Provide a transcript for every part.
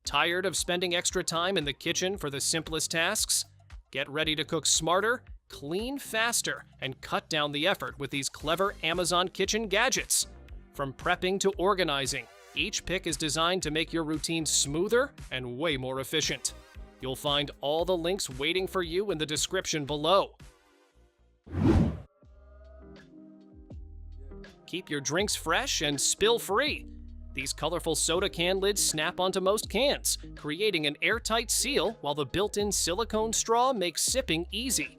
Tired of spending extra time in the kitchen for the simplest tasks? Get ready to cook smarter, clean faster, and cut down the effort with these clever Amazon kitchen gadgets. From prepping to organizing, each pick is designed to make your routine smoother and way more efficient. You'll find all the links waiting for you in the description below. Keep your drinks fresh and spill-free. These colorful soda can lids snap onto most cans, creating an airtight seal while the built-in silicone straw makes sipping easy.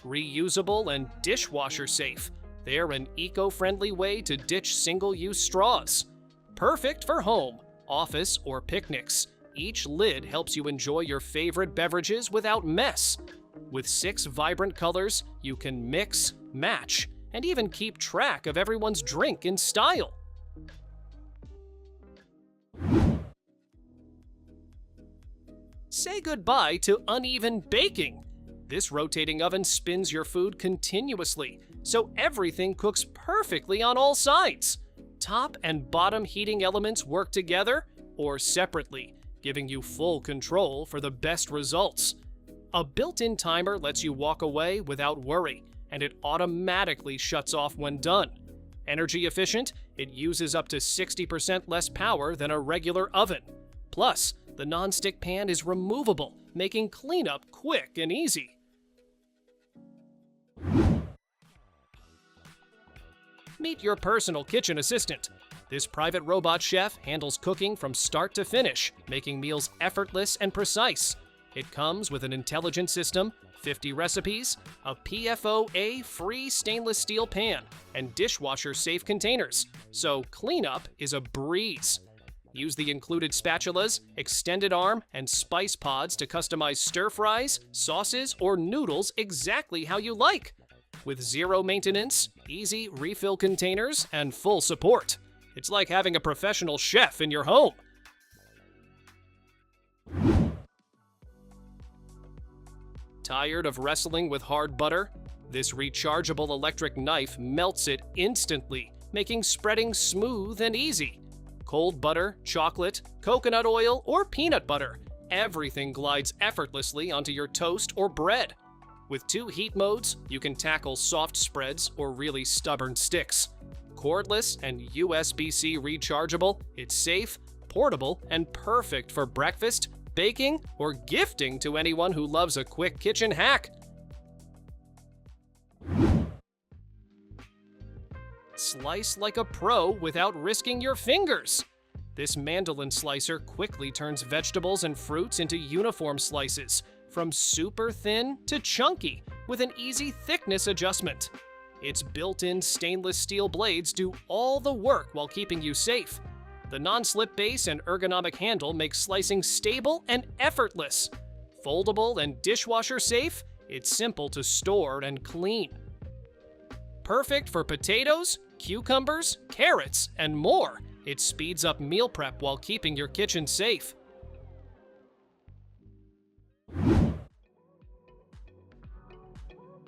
Reusable and dishwasher safe. They're an eco-friendly way to ditch single-use straws. Perfect for home, office, or picnics. Each lid helps you enjoy your favorite beverages without mess. With 6 vibrant colors, you can mix, match, and even keep track of everyone's drink in style. Say goodbye to uneven baking. This rotating oven spins your food continuously, so everything cooks perfectly on all sides. Top and bottom heating elements work together or separately, giving you full control for the best results. A built-in timer lets you walk away without worry, and it automatically shuts off when done. Energy efficient, it uses up to 60% less power than a regular oven. Plus, the non-stick pan is removable, making cleanup quick and easy. Meet your personal kitchen assistant. This private robot chef handles cooking from start to finish, making meals effortless and precise. It comes with an intelligent system, 50 recipes, a PFOA-free stainless steel pan, and dishwasher-safe containers, so cleanup is a breeze. Use the included spatulas, extended arm, and spice pods to customize stir-fries, sauces, or noodles exactly how you like. With zero maintenance, easy refill containers, and full support. It's like having a professional chef in your home. Tired of wrestling with hard butter? This rechargeable electric knife melts it instantly, making spreading smooth and easy. Cold butter, chocolate, coconut oil, or peanut butter, everything glides effortlessly onto your toast or bread. With 2 heat modes, you can tackle soft spreads or really stubborn sticks. Cordless and USB-C rechargeable, it's safe, portable, and perfect for breakfast, baking, or gifting to anyone who loves a quick kitchen hack. Slice like a pro without risking your fingers. This Mandoline Slicer quickly turns vegetables and fruits into uniform slices, from super thin to chunky, with an easy thickness adjustment. Its built-in stainless steel blades do all the work while keeping you safe. The non-slip base and ergonomic handle make slicing stable and effortless. Foldable and dishwasher safe, it's simple to store and clean. Perfect for potatoes, cucumbers, carrots, and more. It speeds up meal prep while keeping your kitchen safe.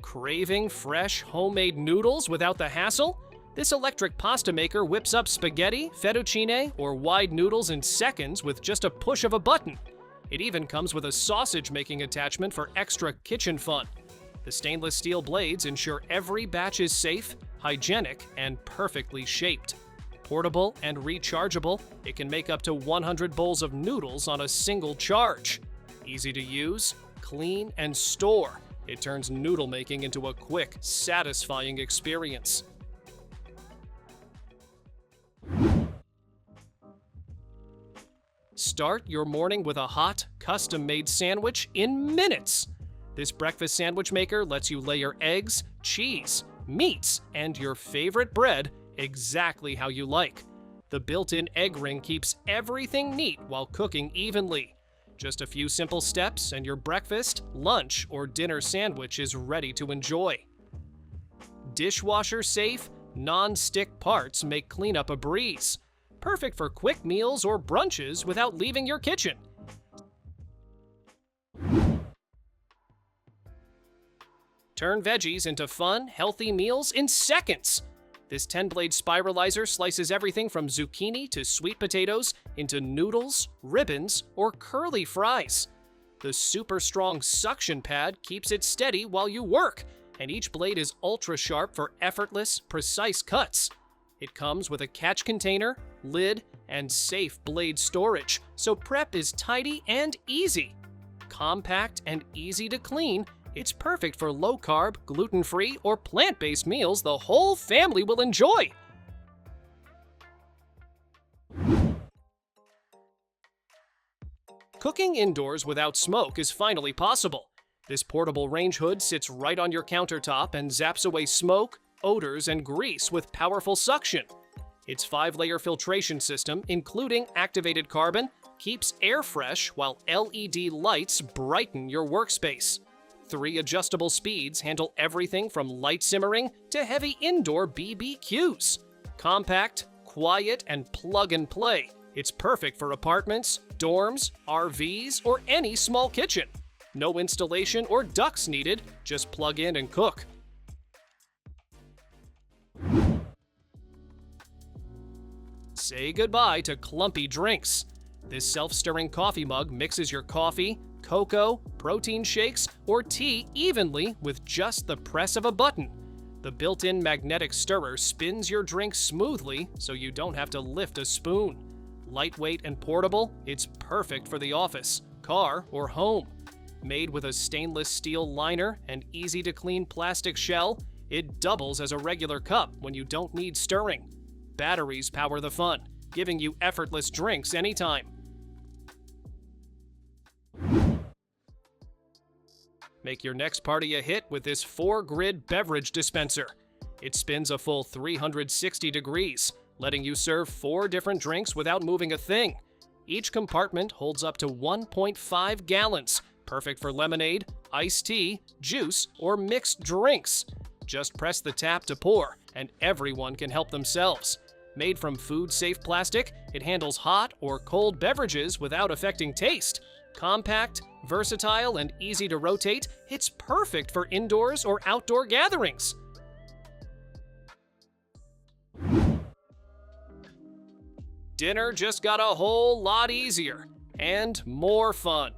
Craving fresh, homemade noodles without the hassle? This electric pasta maker whips up spaghetti, fettuccine, or wide noodles in seconds with just a push of a button. It even comes with a sausage-making attachment for extra kitchen fun. The stainless steel blades ensure every batch is safe, hygienic, and perfectly shaped. Portable and rechargeable, it can make up to 100 bowls of noodles on a single charge. Easy to use, clean, and store. It turns noodle making into a quick, satisfying experience. Start your morning with a hot, custom-made sandwich in minutes. This breakfast sandwich maker lets you layer eggs, cheese, meats, and your favorite bread exactly how you like. The built-in egg ring keeps everything neat while cooking evenly. Just a few simple steps and your breakfast, lunch, or dinner sandwich is ready to enjoy. Dishwasher-safe, non-stick parts make cleanup a breeze. Perfect for quick meals or brunches without leaving your kitchen. Turn veggies into fun, healthy meals in seconds. This 10-blade spiralizer slices everything from zucchini to sweet potatoes into noodles, ribbons, or curly fries. The super strong suction pad keeps it steady while you work, and each blade is ultra sharp for effortless, precise cuts. It comes with a catch container, lid, and safe blade storage, so prep is tidy and easy. Compact and easy to clean, it's perfect for low-carb, gluten-free, or plant-based meals the whole family will enjoy. Cooking indoors without smoke is finally possible. This portable range hood sits right on your countertop and zaps away smoke, odors, and grease with powerful suction. Its 5-layer filtration system, including activated carbon, keeps air fresh while LED lights brighten your workspace. 3 adjustable speeds handle everything from light simmering to heavy indoor BBQs. Compact, quiet, and plug and play, it's perfect for apartments, dorms, RVs, or any small kitchen. No installation or ducts needed, just plug in and cook. Say goodbye to clumpy drinks. This self-stirring coffee mug mixes your coffee, cocoa, protein shakes, or tea evenly with just the press of a button. The built-in magnetic stirrer spins your drink smoothly so you don't have to lift a spoon. Lightweight and portable, it's perfect for the office, car, or home. Made with a stainless steel liner and easy-to-clean plastic shell, it doubles as a regular cup when you don't need stirring. Batteries power the fun, giving you effortless drinks anytime. Make your next party a hit with this 4-grid beverage dispenser. It spins a full 360 degrees, letting you serve 4 different drinks without moving a thing. Each compartment holds up to 1.5 gallons, perfect for lemonade, iced tea, juice, or mixed drinks. Just press the tap to pour, and everyone can help themselves. Made from food-safe plastic, it handles hot or cold beverages without affecting taste. Compact, versatile, and easy to rotate, it's perfect for indoors or outdoor gatherings. Dinner just got a whole lot easier and more fun.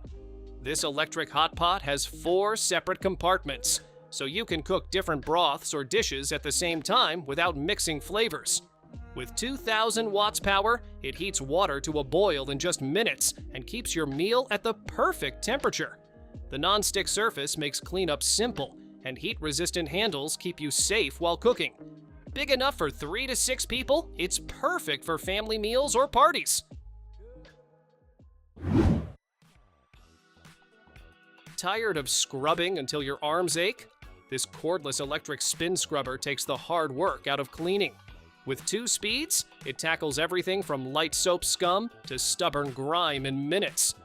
This electric hot pot has 4 separate compartments, so you can cook different broths or dishes at the same time without mixing flavors. With 2,000 watts power, it heats water to a boil in just minutes and keeps your meal at the perfect temperature. The non-stick surface makes cleanup simple, and heat-resistant handles keep you safe while cooking. Big enough for 3 to 6 people, it's perfect for family meals or parties. Tired of scrubbing until your arms ache? This cordless electric spin scrubber takes the hard work out of cleaning. With 2 speeds, it tackles everything from light soap scum to stubborn grime in minutes.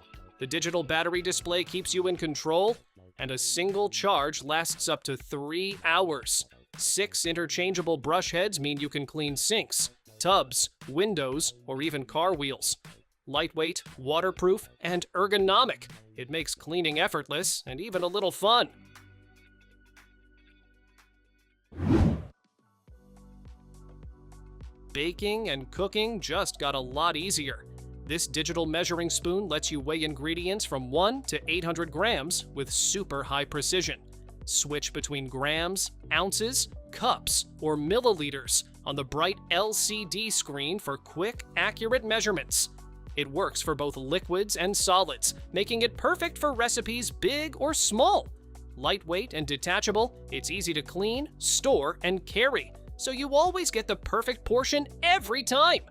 The digital battery display keeps you in control, and a single charge lasts up to 3 hours. 6 interchangeable brush heads mean you can clean sinks, tubs, windows, or even car wheels. Lightweight, waterproof, and ergonomic, it makes cleaning effortless and even a little fun. Baking and cooking just got a lot easier. This digital measuring spoon lets you weigh ingredients from 1 to 800 grams with super high precision. Switch between grams, ounces, cups, or milliliters on the bright LCD screen for quick, accurate measurements. It works for both liquids and solids, making it perfect for recipes big or small. Lightweight and detachable, it's easy to clean, store, and carry, so you always get the perfect portion every time.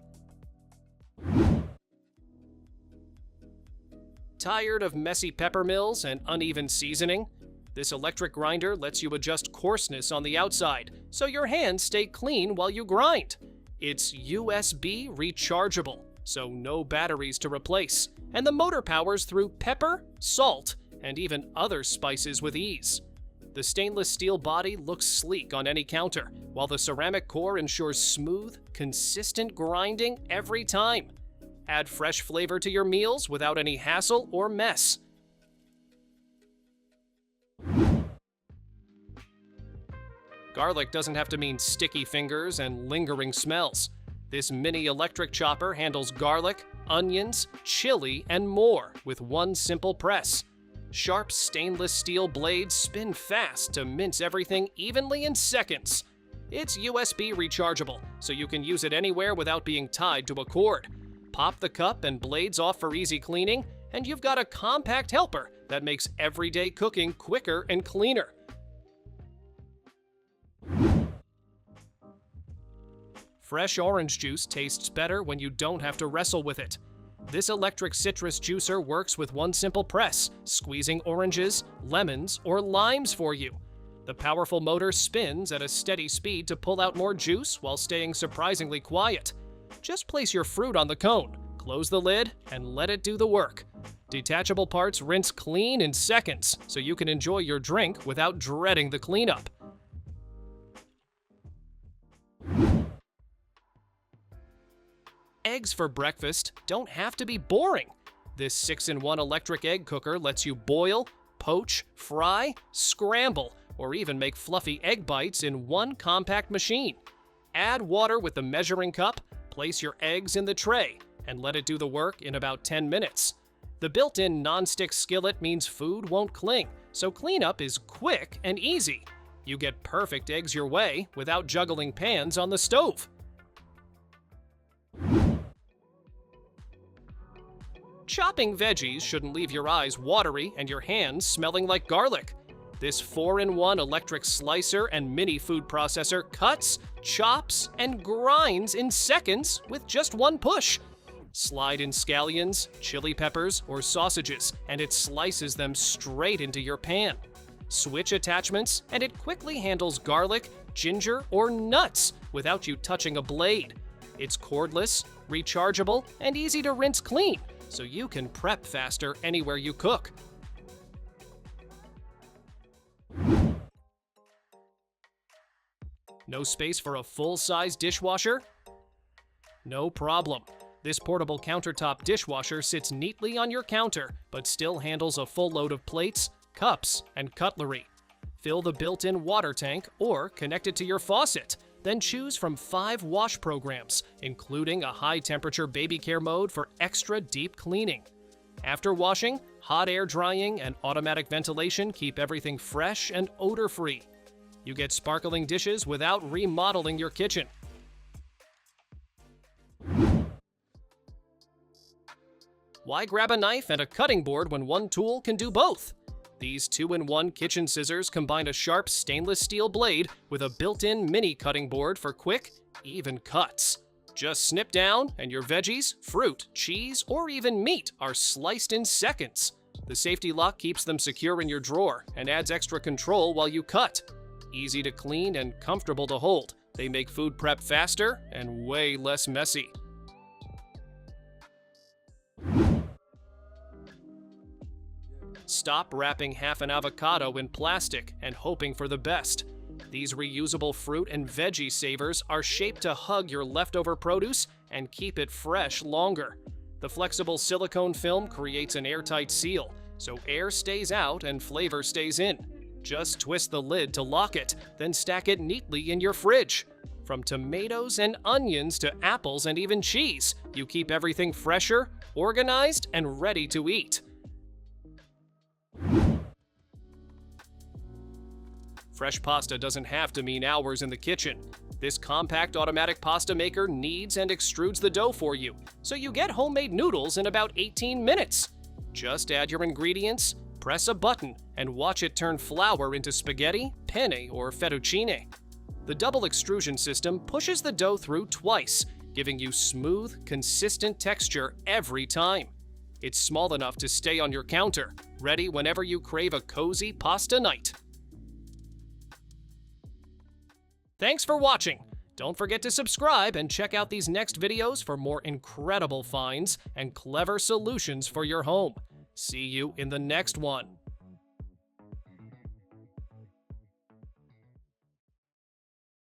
Tired of messy pepper mills and uneven seasoning? This electric grinder lets you adjust coarseness on the outside, so your hands stay clean while you grind. It's USB rechargeable, so no batteries to replace, and the motor powers through pepper, salt, and even other spices with ease. The stainless steel body looks sleek on any counter, while the ceramic core ensures smooth, consistent grinding every time. Add fresh flavor to your meals without any hassle or mess. Garlic doesn't have to mean sticky fingers and lingering smells. This mini electric chopper handles garlic, onions, chili, and more with one simple press. Sharp stainless steel blades spin fast to mince everything evenly in seconds. It's USB rechargeable, so you can use it anywhere without being tied to a cord. Pop the cup and blades off for easy cleaning, and you've got a compact helper that makes everyday cooking quicker and cleaner. Fresh orange juice tastes better when you don't have to wrestle with it. This electric citrus juicer works with one simple press, squeezing oranges, lemons, or limes for you. The powerful motor spins at a steady speed to pull out more juice while staying surprisingly quiet. Just place your fruit on the cone, close the lid, and let it do the work. Detachable parts rinse clean in seconds, so you can enjoy your drink without dreading the cleanup. Eggs for breakfast don't have to be boring. This 6-in-1 electric egg cooker lets you boil, poach, fry, scramble, or even make fluffy egg bites in one compact machine. Add water with the measuring cup, place your eggs in the tray, and let it do the work in about 10 minutes. The built-in non-stick skillet means food won't cling, so cleanup is quick and easy. You get perfect eggs your way without juggling pans on the stove. Chopping veggies shouldn't leave your eyes watery and your hands smelling like garlic. This 4-in-1 electric slicer and mini food processor cuts, chops, and grinds in seconds with just one push. Slide in scallions, chili peppers, or sausages, and it slices them straight into your pan. Switch attachments, and it quickly handles garlic, ginger, or nuts without you touching a blade. It's cordless, rechargeable, and easy to rinse clean, so you can prep faster anywhere you cook. No space for a full-size dishwasher? No problem. This portable countertop dishwasher sits neatly on your counter, but still handles a full load of plates, cups, and cutlery. Fill the built-in water tank or connect it to your faucet. Then choose from 5 wash programs, including a high-temperature baby care mode for extra deep cleaning. After washing, hot air drying and automatic ventilation keep everything fresh and odor-free. You get sparkling dishes without remodeling your kitchen. Why grab a knife and a cutting board when one tool can do both? These 2-in-1 kitchen scissors combine a sharp stainless steel blade with a built-in mini cutting board for quick, even cuts. Just snip down and your veggies, fruit, cheese, or even meat are sliced in seconds. The safety lock keeps them secure in your drawer and adds extra control while you cut. Easy to clean and comfortable to hold, they make food prep faster and way less messy. Stop wrapping half an avocado in plastic and hoping for the best. These reusable fruit and veggie savers are shaped to hug your leftover produce and keep it fresh longer. The flexible silicone film creates an airtight seal, so air stays out and flavor stays in. Just twist the lid to lock it, then stack it neatly in your fridge. From tomatoes and onions to apples and even cheese, you keep everything fresher, organized, and ready to eat. Fresh pasta doesn't have to mean hours in the kitchen. This compact automatic pasta maker kneads and extrudes the dough for you, so you get homemade noodles in about 18 minutes. Just add your ingredients, press a button, and watch it turn flour into spaghetti, penne, or fettuccine. The double extrusion system pushes the dough through twice, giving you smooth, consistent texture every time. It's small enough to stay on your counter, ready whenever you crave a cozy pasta night. Thanks for watching. Don't forget to subscribe and check out these next videos for more incredible finds and clever solutions for your home. See you in the next one.